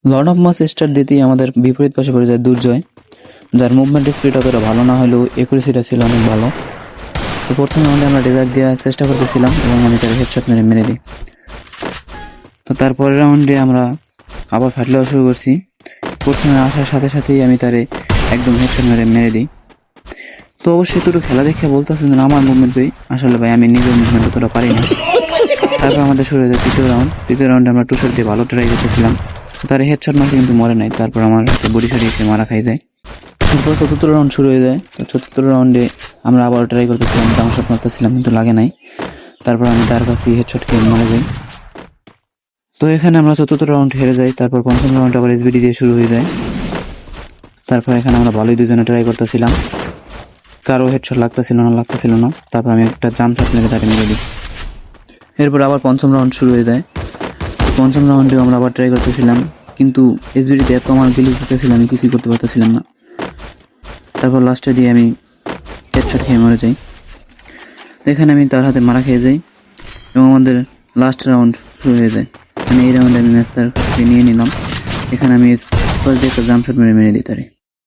Lord of mass start দিতেই আমাদের বিপরীত পাশে পড়ে যায় দুর্জয়, যার মুভমেন্ট স্পিড অতটা ভালো না হলেও একুরেসিটা ছিল অনেক ভালো। তো প্রথমে আমরা ডেজার্ট দেওয়ার চেষ্টা করতেছিলাম এবং আমি তার হেডশট মেরে দিই। তো তারপরের রাউন্ডে আমরা আবার ফাইট লওয়া শুরু করছি। প্রথমে আসার সাথে সাথেই আমি তারে একদম হেডশট মেরে দিই। তো অবশ্যই দুটো খেলা দেখে বলতেছেন না আমার মুভমেন্ট ভাই, আসলে ভাই আমি নিজের মুভমেন্ট অতটা পারি না। তারপর আমাদের শুরু হয়ে যায় তৃতীয় রাউন্ডে আমরা টু শট দিয়ে ভালো ট্রাই করতেছিলাম। তার হেডশট মারতে কিন্তু মরে নাই, তারপর আমার বডি শট এসে মারা খাই যায়। তারপর চতুর্থ রাউন্ড শুরু হয়ে যায়। তো চতুর্থ রাউন্ডে আমরা আবার ট্রাই করতেছিলাম, ডাউন শট মারতেছিলাম কিন্তু লাগে নাই। তারপর আমি তার কাছে হেডশট খেয়ে মারা যাই। তো এখানে আমরা চতুর্থ রাউন্ড হেরে যাই। তারপর পঞ্চম রাউন্ড আবার এসবিডি দিয়ে শুরু হয়ে যায়। তারপর এখানে আমরা ভালোই দুজনে ট্রাই করতেছিলাম, কারো হেডশট লাগতেছিল না। তারপর আমি একটা জাম্প শট মেরে তাকে মেরে দিই। এরপর আবার পঞ্চম রাউন্ড শুরু হয়ে যায়। পঞ্চম রাউন্ডেও আমরা আবার ট্রাই করতেছিলাম, কিন্তু এসবিডিতে এত আমার গিলি করতেছিলাম আমি কিছুই করতে পারতেছিলাম না। তারপর লাস্টে দিয়ে আমি হেডশট খেয়ে মরে যাই। তো এখানে আমি তার হাতে মারা খেয়ে যাই এবং আমাদের লাস্ট রাউন্ড শুরু হয়ে যায়। মানে এই রাউন্ডে আমি ম্যাচ তার নিয়ে নিলাম। এখানে আমি ফার্স্ট দিয়ে একটা জাম্প শট মেরে দিই তারে।